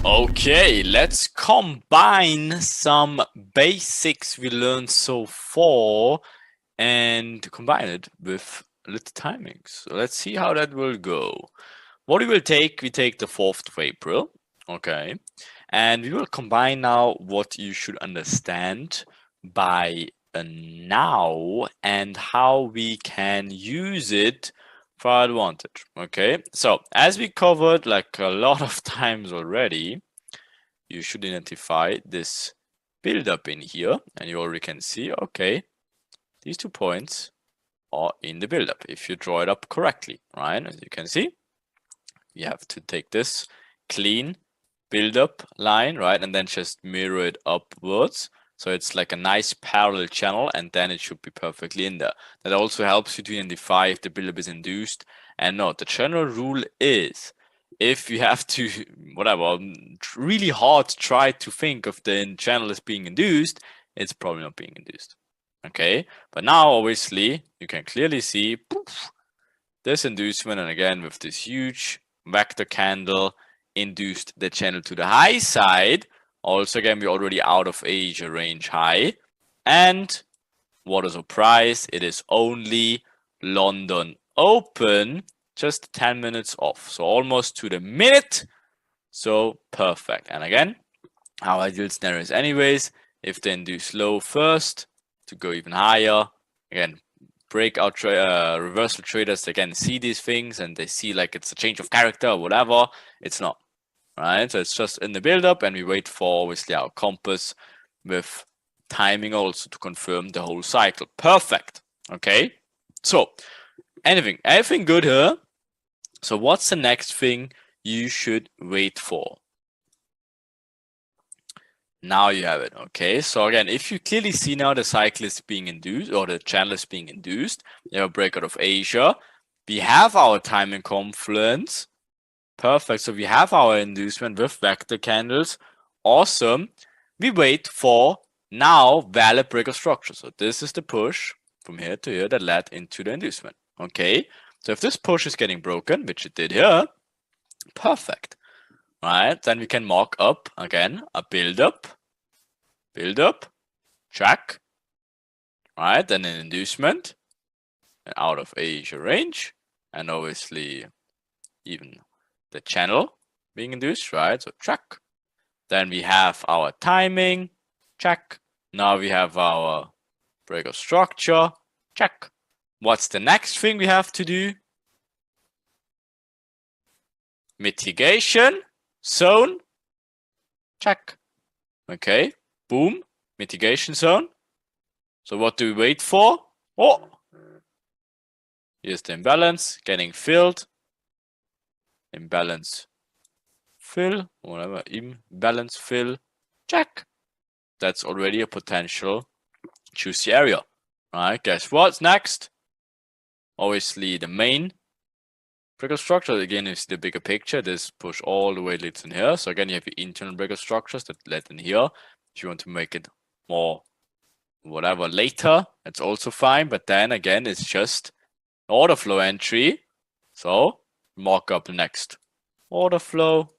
Okay, let's combine some basics we learned so far and combine it with a little timing. So let's see how that will go. What we will take, we take the 4th of April, okay, and we will combine now what you should understand by a now and how we can use it for our advantage, okay? So as we covered like a lot of times already, you should identify this build-up in here, and you already can see, okay, these 2 points are in the build-up if you draw it up correctly, right? As you can see, you have to take this clean build-up line, right, and then just mirror it upwards. So it's like a nice parallel channel, and then it should be perfectly in there. That also helps you to identify if the build-up is induced and not. The general rule is, if you have to, whatever, really hard try to think of the channel as being induced, it's probably not being induced. Okay, but now obviously you can clearly see poof, this inducement, and again with this huge vector candle induced the channel to the high side. Also again, we're already out of Asia range high, and what a surprise, it is only London open, just 10 minutes off, so almost to the minute. So perfect. And again, our ideal scenario is anyways, if they induce low first to go even higher, again, breakout reversal traders again see these things and they see like it's a change of character or whatever. It's not, right? So it's just in the build-up, and we wait for obviously our compass with timing also to confirm the whole cycle. Perfect. Okay, so anything good here? So what's the next thing you should wait for? Now you have it. Okay, so again, if you clearly see now the cycle is being induced, or the channel is being induced, you have a breakout of Asia, we have our timing confluence. Perfect. So we have our inducement with vector candles. Awesome. We wait for now valid breakout structure. So this is the push from here to here that led into the inducement. Okay, so if this push is getting broken, which it did here, perfect. Right, then we can mark up again a build up, check. Right, then an inducement out of Asia range, and obviously even the channel being induced, right? So check. Then we have our timing, check. Now we have our breakout structure, check. What's the next thing we have to do? Mitigation zone, check. Okay, boom, mitigation zone. So what do we wait for? Oh, here's the imbalance getting filled. Imbalance fill, whatever, imbalance fill, check. That's already a potential juicy area. Right, guess what's next? Obviously the main breakout structure. Again, is the bigger picture. This push all the way leads in here. So again, you have the internal breakout structures that led in here. If you want to make it more whatever later, that's also fine. But then again, it's just order flow entry. So mark up the next order flow,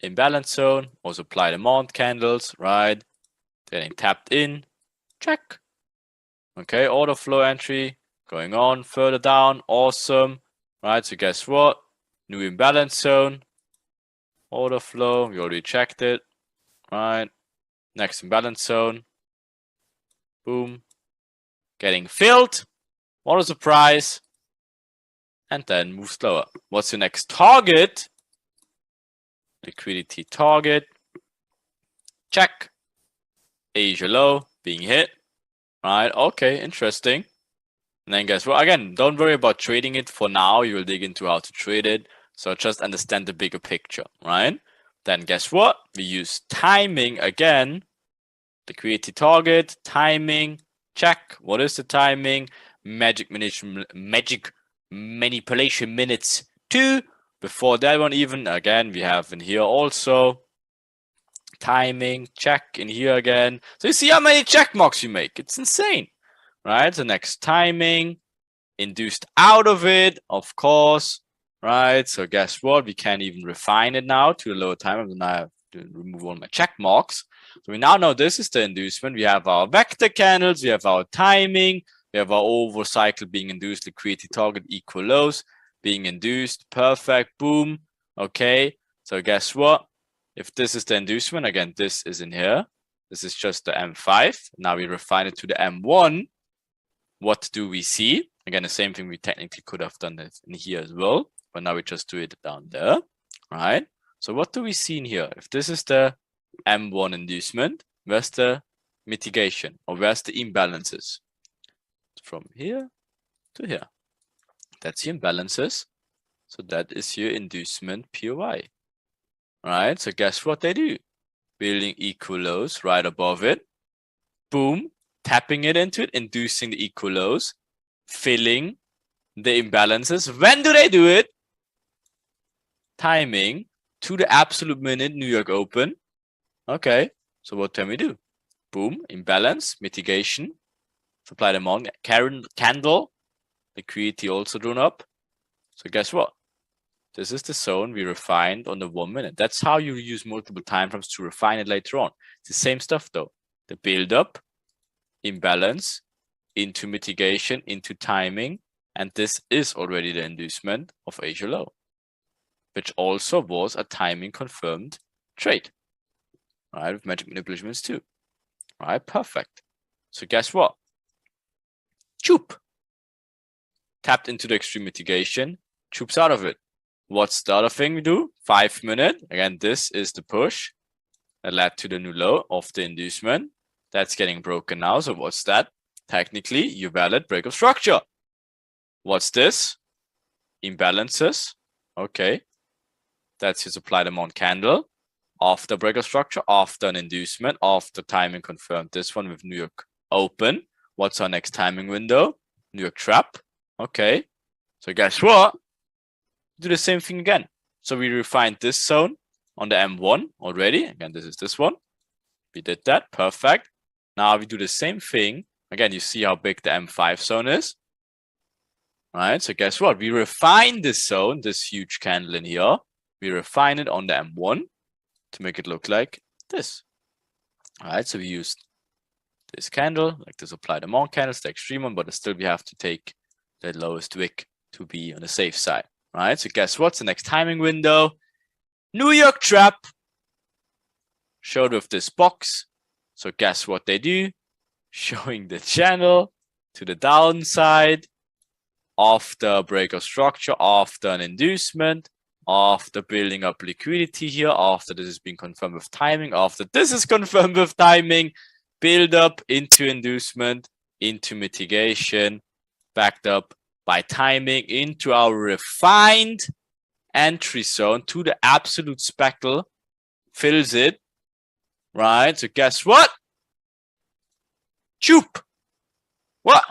imbalance zone, also apply the mount candles, right? Getting tapped in, check. Okay, order flow entry going on further down, awesome. Right, so guess what? New imbalance zone, order flow, we already checked it. Right, next imbalance zone, boom, getting filled. What a surprise. And then move slower. What's your next target? Liquidity target, check. Asia low being hit. Right, okay, interesting. And then guess what? Again, don't worry about trading it for now. You will dig into how to trade it. So just understand the bigger picture, right? Then guess what? We use timing again. Liquidity target, timing, check. What is the timing? Magic manipulation minutes 2. Before that one even, again, we have in here also timing, check in here again. So you see how many check marks you make. It's insane, right? The next timing, induced out of it, of course, right? So guess what? We can even refine it now to a lower time. And then I have to remove all my check marks. So we now know this is the inducement. We have our vector candles, we have our timing, we have our over cycle being induced, liquidity target equal lows being induced. Perfect. Boom. Okay. So guess what? If this is the inducement, again, this is in here. This is just the M5. Now we refine it to the M1. What do we see? Again, the same thing we technically could have done this in here as well, but now we just do it down there. All right. So what do we see in here? If this is the M1 inducement, where's the mitigation or where's the imbalances? From here to here. That's the imbalances. So that is your inducement POI. All right. So guess what they do? Building equal lows right above it. Boom. Tapping it into it, inducing the equal lows, filling the imbalances. When do they do it? Timing to the absolute minute New York Open. Okay. So what can we do? Boom. Imbalance, mitigation, supply demand, candle, liquidity also drawn up. So guess what? This is the zone we refined on the 1 minute. That's how you use multiple time frames to refine it later on. It's the same stuff though. The build up, imbalance, into mitigation, into timing. And this is already the inducement of Asia low, which also was a timing confirmed trade. All right, with magic manipulations too. All right, perfect. So guess what? Choop. Tapped into the extreme mitigation, choops out of it. What's the other thing we do? 5 minute. Again, this is the push that led to the new low of the inducement. That's getting broken now. So what's that? Technically, your valid break of structure. What's this? Imbalances. Okay. That's your supply demand candle. After break of structure, after an inducement, after timing confirmed. This one with New York Open. What's our next timing window? New York Trap. Okay. So guess what? Do the same thing again. So we refined this zone on the M1 already. Again, this is this one. We did that. Perfect. Now we do the same thing. Again, you see how big the M5 zone is. All right. So guess what? We refine this zone, this huge candle in here. We refine it on the M1 to make it look like this. All right. So we used this candle, like the supply demand candle, it's the extreme one, but still we have to take the lowest wick to be on the safe side. All right, so guess what's the next timing window? New York Trap showed with this box. So guess what they do? Showing the channel to the downside after break of structure, after an inducement, after building up liquidity here, after this has been confirmed with timing, after this is confirmed with timing, build up into inducement, into mitigation, backed up by timing into our refined entry zone to the absolute speckle, fills it, right? So guess what? Choop! What?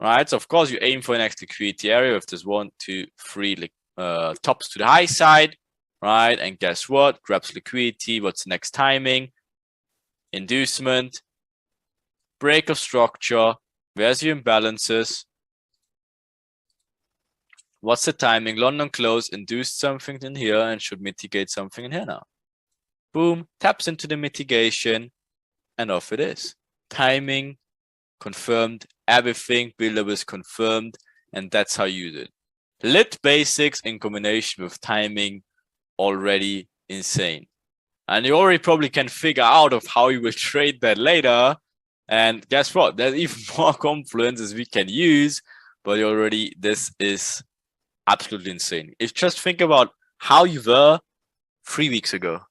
Right, so of course you aim for an next liquidity area with this 1, 2, 3 tops to the high side, right? And guess what? Grabs liquidity. What's the next timing? Inducement, break of structure. Where's your imbalances? What's the timing? London close, induced something in here and should mitigate something in here now. Boom, taps into the mitigation and off it is. Timing, confirmed, everything, buildup is confirmed, and that's how you use it. Lit basics in combination with timing, already insane. And you already probably can figure out of how you will trade that later. And guess what? There's even more confluences we can use, but already this is absolutely insane. If just think about how you were 3 weeks ago,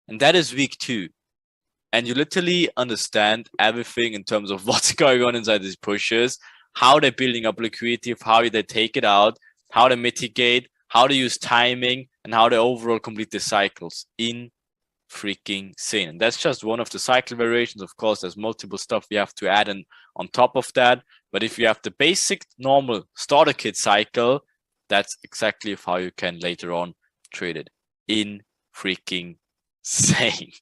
and that is week 2. And you literally understand everything in terms of what's going on inside these pushes, how they're building up liquidity, how they take it out, how they mitigate, how they use timing, and how they overall complete the cycles in freaking insane. And that's just one of the cycle variations. Of course, there's multiple stuff we have to add in on top of that. But if you have the basic normal starter kit cycle, that's exactly how you can later on trade it in freaking insane.